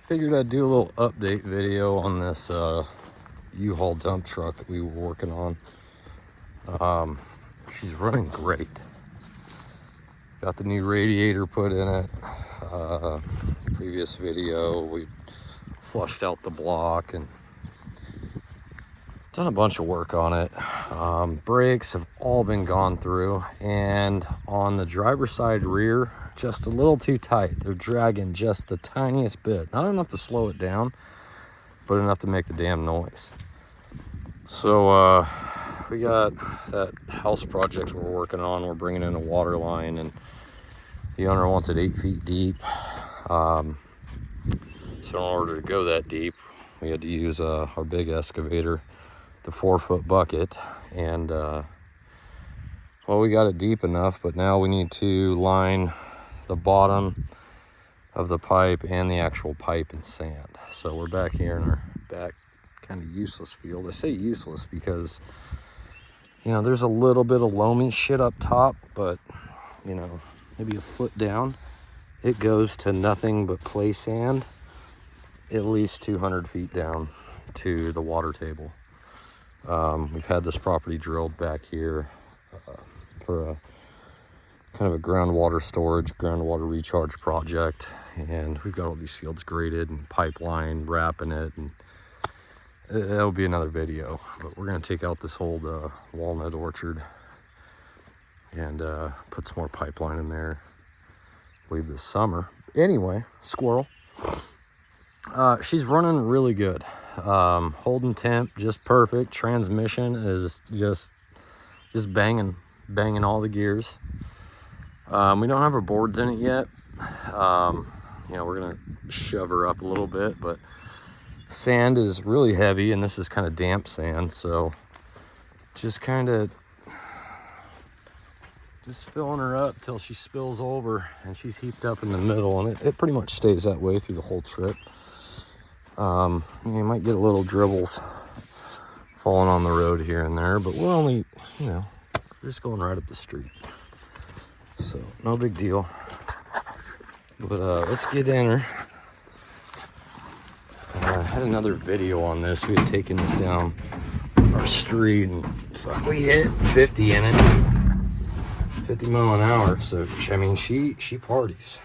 Figured I'd do a little update video on this U-Haul dump truck that we were working on. She's running great. Got the new radiator put in it. Previous video, we flushed out the block and done a bunch of work on it. Brakes have all been gone through, and on the driver's side rear, just a little too tight. They're dragging just the tiniest bit. Not enough to slow it down, but enough to make the damn noise. So we got that house project we're working on. We're bringing in a water line, and the owner wants it 8 feet deep. So in order to go that deep, we had to use our big excavator, the 4-foot bucket, and well, we got it deep enough, but now we need to line the bottom of the pipe and the actual pipe in sand. So we're back here in our back kind of useless field. I say useless because, you know, there's a little bit of loamy shit up top, but, you know, maybe a foot down, it goes to nothing but clay sand, at least 200 feet down to the water table. We've had this property drilled back here for a kind of a groundwater storage, groundwater recharge project, and we've got all these fields graded and pipeline wrapping it, and that'll be another video. But we're going to take out this old walnut orchard and put some more pipeline in there, I believe this summer. Anyway, squirrel. She's running really good. Holding temp just perfect. Transmission is just banging all the gears. We don't have our boards in it yet. You know, we're gonna shove her up a little bit, but sand is really heavy, and this is kind of damp sand, so just filling her up till she spills over, and she's heaped up in the middle, and it pretty much stays that way through the whole trip. You might get a little dribbles falling on the road here and there, but we're only, you know, we're just going right up the street, so no big deal. But let's get in her. I had another video on this. We had taken this down our street, and fuck, we hit 50 in it, 50 mile an hour. So I mean, she parties.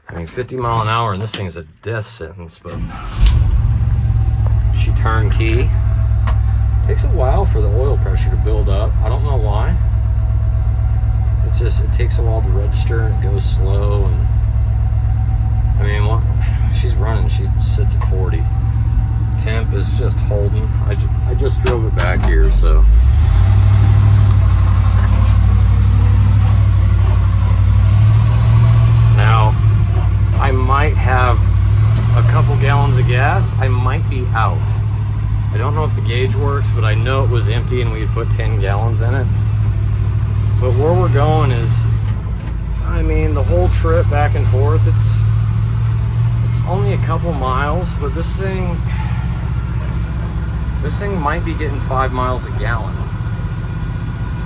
I mean, 50 mile an hour, and this thing's a death sentence, but she turned key. Takes a while for the oil pressure to build up. I don't know why. It's just, it takes a while to register, and it goes slow, and I mean, well, she's running, she sits at 40. Temp is just holding. I just drove it back here, so. Now, I might have a couple gallons of gas. I might be out. I don't know if the gauge works, but I know it was empty and we had put 10 gallons in it. But where we're going is, I mean, the whole trip back and forth, it's only a couple miles, but this thing might be getting 5 miles a gallon.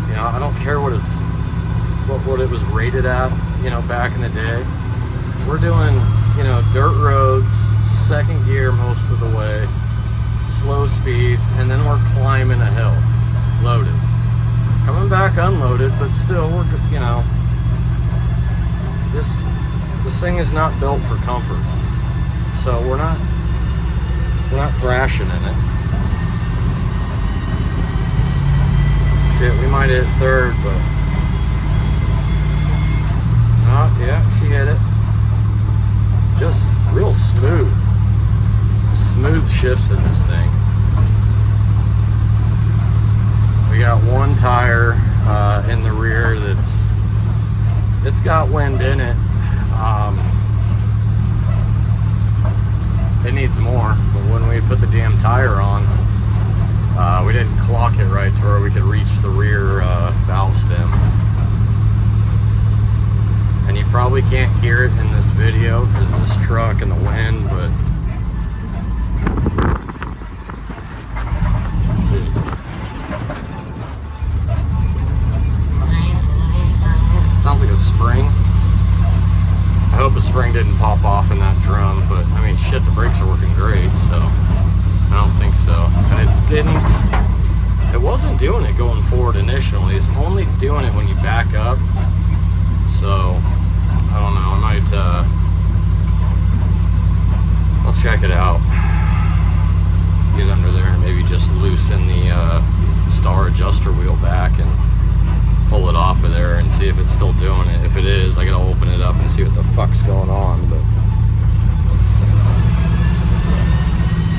You know, I don't care what it was rated at, you know, back in the day. We're doing, you know, dirt roads, second gear most of the way, slow speeds, and then we're climbing a hill, loaded. Coming back unloaded, but still, we're, you know, this thing is not built for comfort. So we're not thrashing in it. Shit, we might hit third, but oh yeah, she hit it. Just real smooth shifts in this thing. We got one tire in the rear it's got wind in it. It needs more, but when we put the damn tire on, we didn't clock it right to where we could reach the rear valve stem. And you probably can't hear it in this video because of this truck and the wind, but let's see. It sounds like a spring. I hope the spring didn't pop off in that drum, but I mean, shit, the brakes are working great, so I don't think so. And it wasn't doing it going forward initially. It's only doing it when you back up. So I don't know, I might I'll check it out, get under there and maybe just loosen the star adjuster wheel back and pull it off of there and see if it's still doing it. If it is, I gotta open it up and see what the fuck's going on. But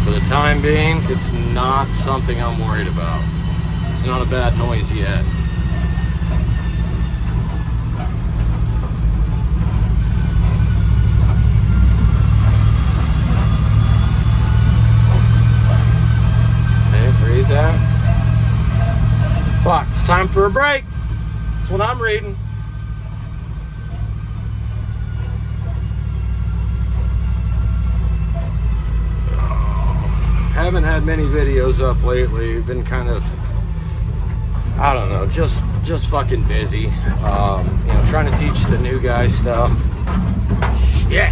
for the time being, it's not something I'm worried about. It's not a bad noise yet. Hey, read that. Fuck, it's time for a break. That's what I'm reading. Haven't had many videos up lately. Been kind of, I don't know, just fucking busy. You know, trying to teach the new guy stuff. Shit.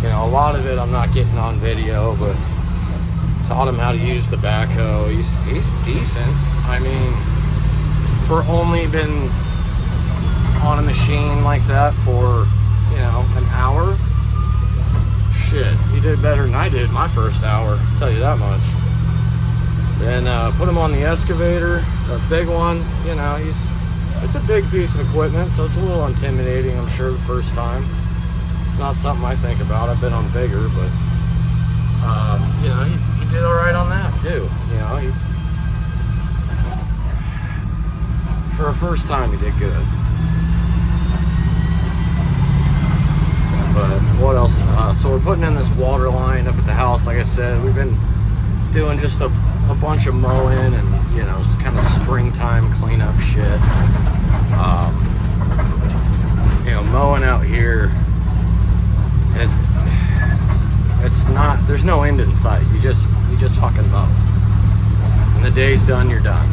You know, a lot of it I'm not getting on video, but taught him how to use the backhoe. He's decent. I mean, for only been on a machine like that for, you know, an hour, shit, he did better than I did my first hour, I'll tell you that much. Then put him on the excavator, the big one. You know, it's a big piece of equipment, so it's a little intimidating, I'm sure, the first time. It's not something I think about. I've been on bigger, but you know, he did all right on that too. You know, for a first time, he did good. But what else? So we're putting in this water line up at the house. Like I said, we've been doing just a bunch of mowing and, you know, kind of springtime cleanup shit. You know, mowing out here, it's not, there's no end in sight. You just fucking mow. When the day's done, you're done.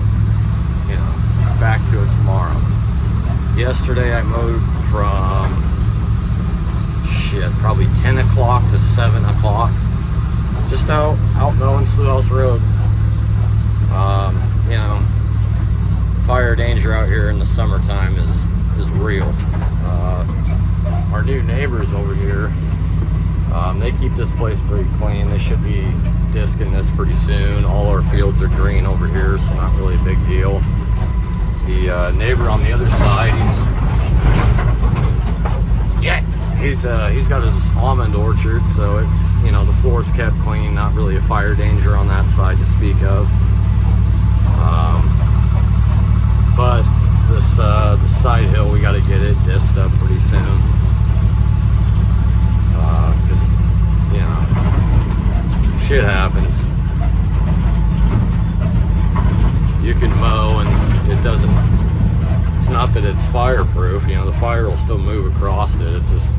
You know, back to it tomorrow. Yesterday I mowed from probably 10 o'clock to 7 o'clock, just out mowing Slough House Road. You know, fire danger out here in the summertime is real. Our new neighbors over here, they keep this place pretty clean. They should be disking this pretty soon. All our fields are green over here, so not really a big deal. The neighbor on the other side, he's got his almond orchard, so it's, you know, the floor's kept clean, not really a fire danger on that side to speak of. But this the side hill, we got to get it disced up pretty soon. Just, you know, shit happens. You can mow and it doesn't, it's not that it's fireproof, you know, the fire will still move across it. It's just,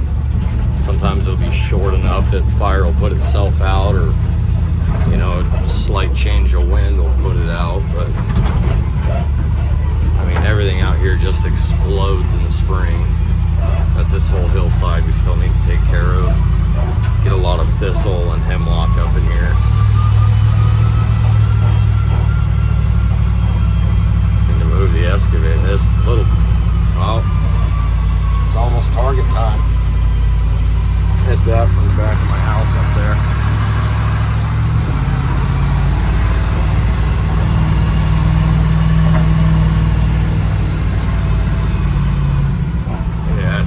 sometimes it'll be short enough that fire will put itself out, or, you know, a slight change of wind will put it out. But I mean, everything out here just explodes in the spring. At this whole hillside we still need to take care of. Get a lot of thistle and hemlock up in here. And to move the excavator, this little, well, it's almost target time. Hit that from the back of my house up there. Yeah,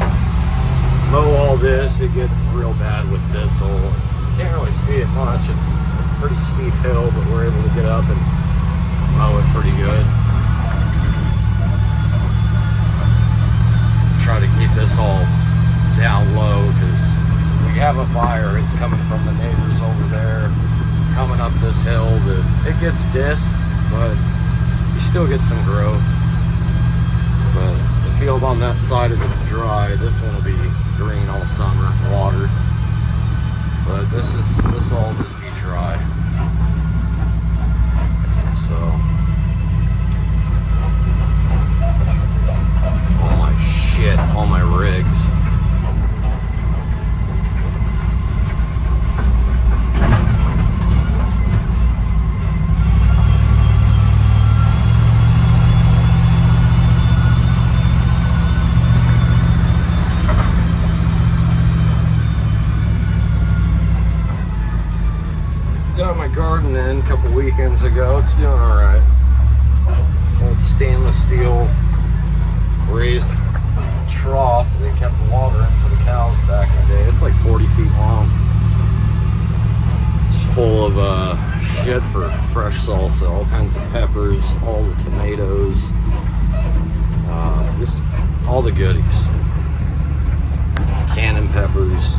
mow all this, it gets real bad with thistle. You can't really see it much. It's a pretty steep hill, but we're able to get up and mow it pretty good. Try to keep this all down low, because we have a fire. It's coming from the neighbors over there, coming up this hill. It gets disked, but you still get some growth. But the field on that side of it's dry. This one will be green all summer, water. But this will all just be dry. So all my shit, all my rigs. garden in a couple weekends ago. It's doing all right. So it's stainless steel raised trough. They kept the water in for the cows back in the day. It's like 40 feet long. It's full of shit for fresh salsa, all kinds of peppers, all the tomatoes, just all the goodies. Cannon peppers.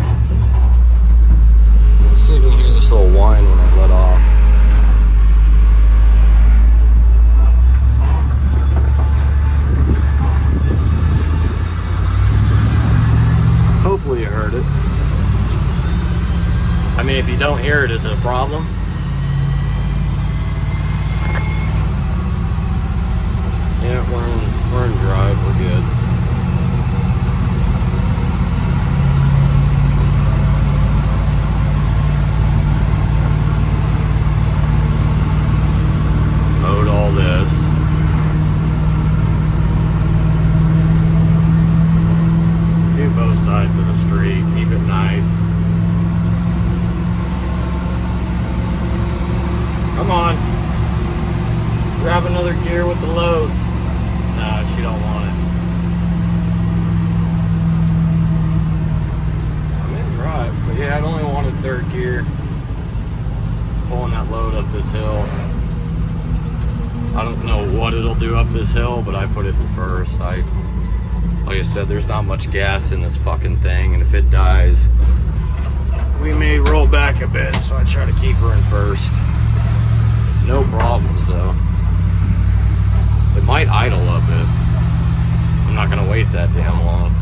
Let's see if you can hear this little whine when I let off. Hopefully you heard it. I mean, if you don't hear it, is it a problem? Yeah, we're in drive, we're good. Mowed all this. Do both sides of the street, keep it nice. Come on. Grab another gear with the load. No, she don't want it. I'm in drive, but yeah, I'd only wanted third gear. Pulling that load up this hill. I don't know what it'll do up this hill, but I put it in first. Like I said, there's not much gas in this fucking thing, and if it dies, we may roll back a bit, so I try to keep her in first. No problems though. It might idle a bit. I'm not gonna wait that damn long.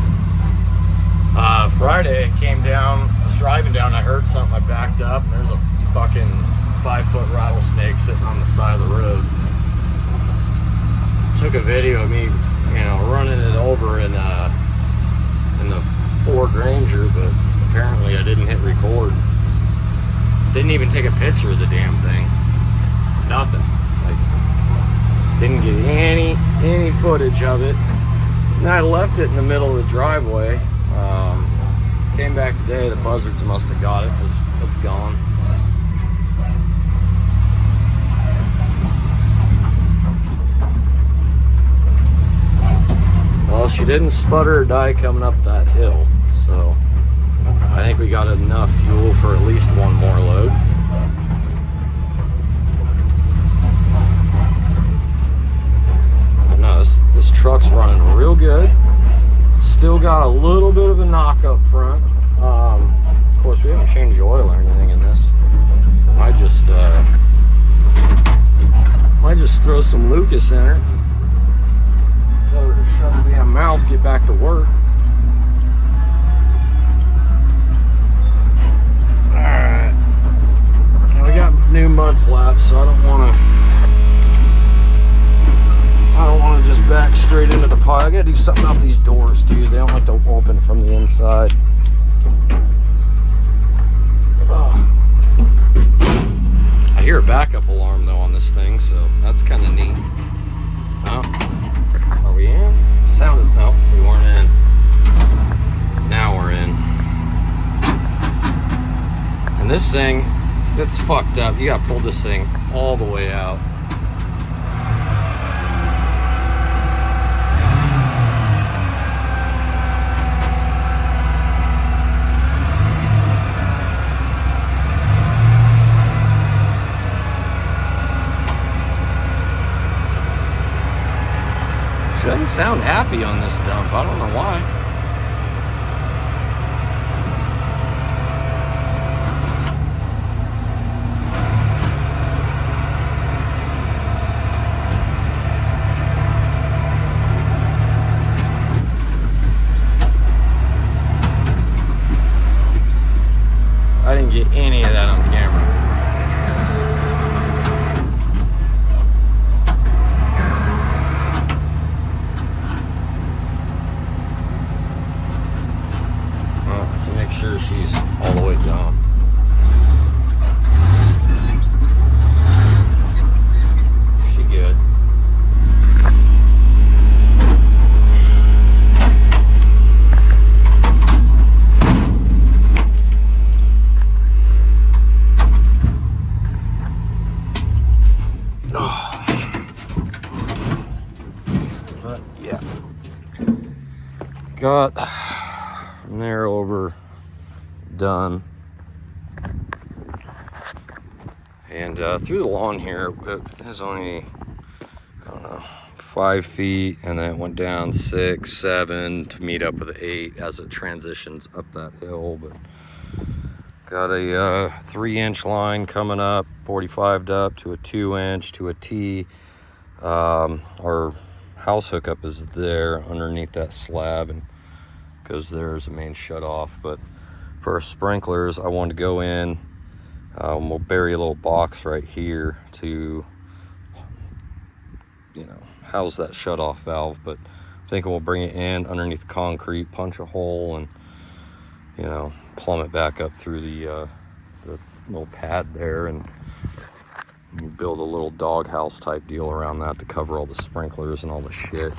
Friday I came down, I was driving down, I heard something, I backed up, and there's a fucking 5-foot rattlesnake sitting on the side of the road. Took a video of me, you know, running it over in the Ford Ranger, but apparently I didn't hit record. Didn't even take a picture of the damn thing. Nothing. Like, didn't get any footage of it. And I left it in the middle of the driveway. Came back today, the buzzards must have got it because it's gone. Well, she didn't sputter or die coming up that hill, so I think we got enough fuel for at least one more load. But no, this truck's running real good. Still got a little bit of a knock up front. Of course, we haven't changed the oil or anything in this. Might just throw some Lucas in her. Tell her to shut her damn mouth, get back to work. Alright. Now we got new mud flaps, so I don't wanna just back straight into the pile. I gotta do something about these doors too. They don't have to open from the inside. I hear a backup alarm though on this thing, so that's kind of neat. Oh, are we in? It sounded, no, we weren't in. Now we're in. And this thing, it's fucked up. You gotta pull this thing all the way out. She doesn't sound happy on this dump. I don't know why. I didn't get any of that on camera. So make sure she's all the way down. She good. got from there over done. And through the lawn here, it is only, I don't know, 5 feet, and then it went down 6, 7 to meet up with 8 as it transitions up that hill. But got a 3-inch line coming up, 45'd up to a 2-inch to a T. Our house hookup is there underneath that slab and goes there as a main shut off. But for our sprinklers, I wanted to go in. We'll bury a little box right here to, you know, house that shut off valve. But I'm thinking we'll bring it in underneath the concrete, punch a hole, and, you know, plumb it back up through the little pad there, and build a little doghouse type deal around that to cover all the sprinklers and all the shit.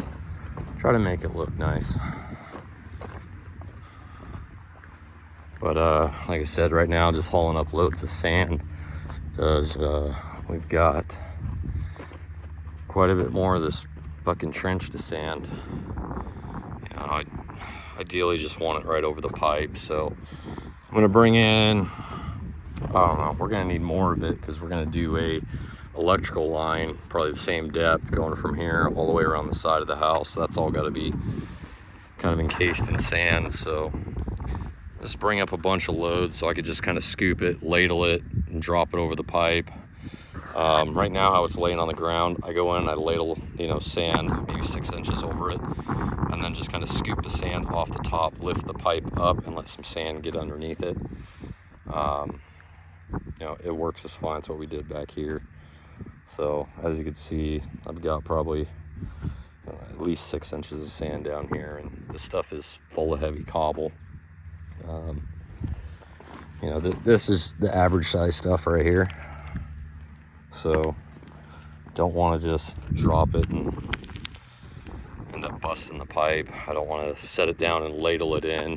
Try to make it look nice. But like I said, right now just hauling up loads of sand, because we've got quite a bit more of this fucking trench to sand. You know, I ideally just want it right over the pipe, so I'm gonna bring in, I don't know, we're gonna need more of it because we're gonna do a electrical line, probably the same depth, going from here all the way around the side of the house. That's all got to be kind of encased in sand. So let's bring up a bunch of loads so I could just kind of scoop it, ladle it, and drop it over the pipe. Right now, how it's laying on the ground, I go in and I ladle, you know, sand, maybe 6 inches over it, and then just kind of scoop the sand off the top, lift the pipe up, and let some sand get underneath it. You know, it works as fine. It's what we did back here. So as you can see, I've got probably at least 6 inches of sand down here, and this stuff is full of heavy cobble. You know, this is the average size stuff right here. So don't want to just drop it and end up busting the pipe. I don't want to set it down and ladle it in,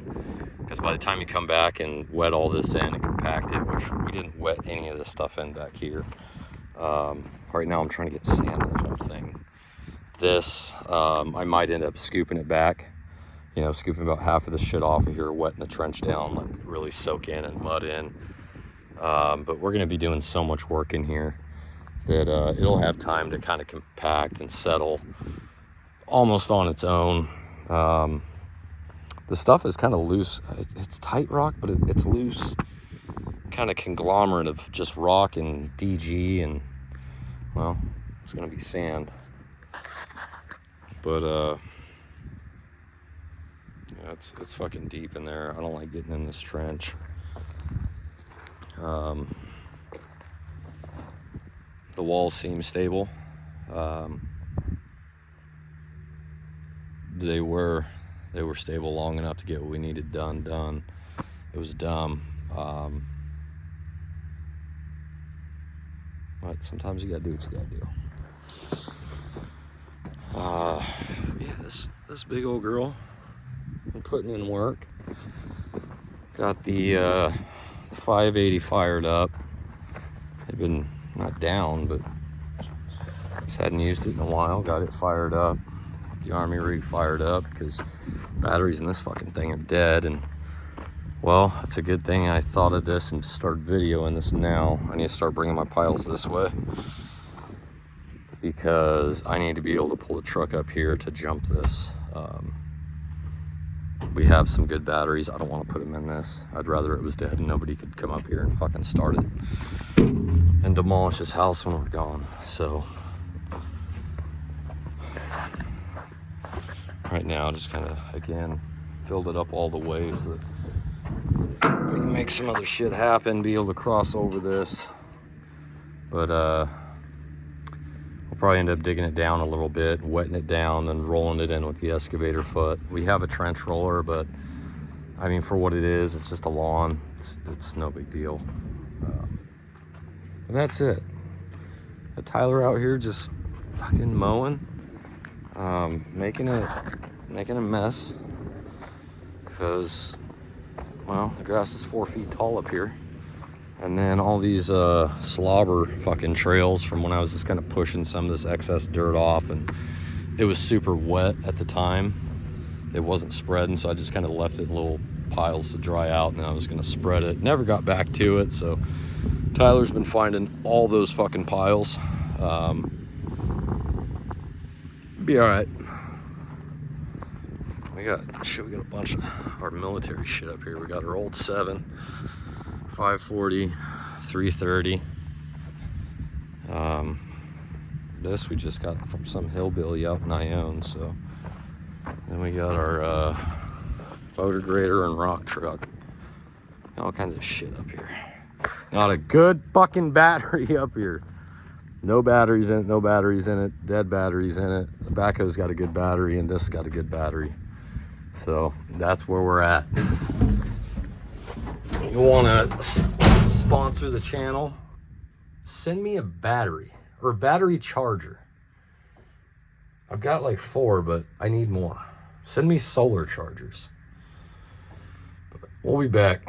because by the time you come back and wet all this in and compact it, which we didn't wet any of this stuff in back here. Right now I'm trying to get sand on the whole thing. This, I might end up scooping it back, you know, scooping about half of this shit off of here, wetting the trench down, let it really soak in and mud in. But we're gonna be doing so much work in here that it'll have time to kind of compact and settle almost on its own. The stuff is kind of loose. It's tight rock, but it's loose, kind of conglomerate of just rock and DG, and well, it's gonna be sand. But yeah, it's fucking deep in there. I don't like getting in this trench. The walls seem stable. They were stable long enough to get what we needed done. It was dumb. But sometimes you gotta do what you gotta do. Yeah, this big old girl, I'm putting in work. Got the 580 fired up. They've been not down, but just hadn't used it in a while. Got it fired up. The Army rig fired up, because batteries in this fucking thing are dead. And well, it's a good thing I thought of this and started videoing this now. I need to start bringing my piles this way, because I need to be able to pull the truck up here to jump this. We have some good batteries. I don't want to put them in this. I'd rather it was dead and nobody could come up here and fucking start it and demolish his house when we're gone. So right now, just kind of, again, filled it up all the way so that we can make some other shit happen, be able to cross over this. But we'll probably end up digging it down a little bit, wetting it down, then rolling it in with the excavator foot. We have a trench roller, but I mean, for what it is, it's just a lawn. It's no big deal. And that's it. Tyler out here just fucking mowing, making a mess, because, well, the grass is 4 feet tall up here. And then all these slobber fucking trails from when I was just kind of pushing some of this excess dirt off, and it was super wet at the time. it wasn't spreading, so I just kind of left it in little piles to dry out, and I was gonna spread it. Never got back to it, so Tyler's been finding all those fucking piles. Be all right. We got a bunch of our military shit up here. We got our old 7, 540, 330. This we just got from some hillbilly out in Ione. So then we got our motor grader and rock truck. All kinds of shit up here. Not a good fucking battery up here. No batteries in it, no batteries in it, dead batteries in it. The backhoe's got a good battery, and this got a good battery. So that's where we're at. You want to sponsor the channel? Send me a battery or a battery charger. I've got like 4, but I need more. Send me solar chargers. But we'll be back.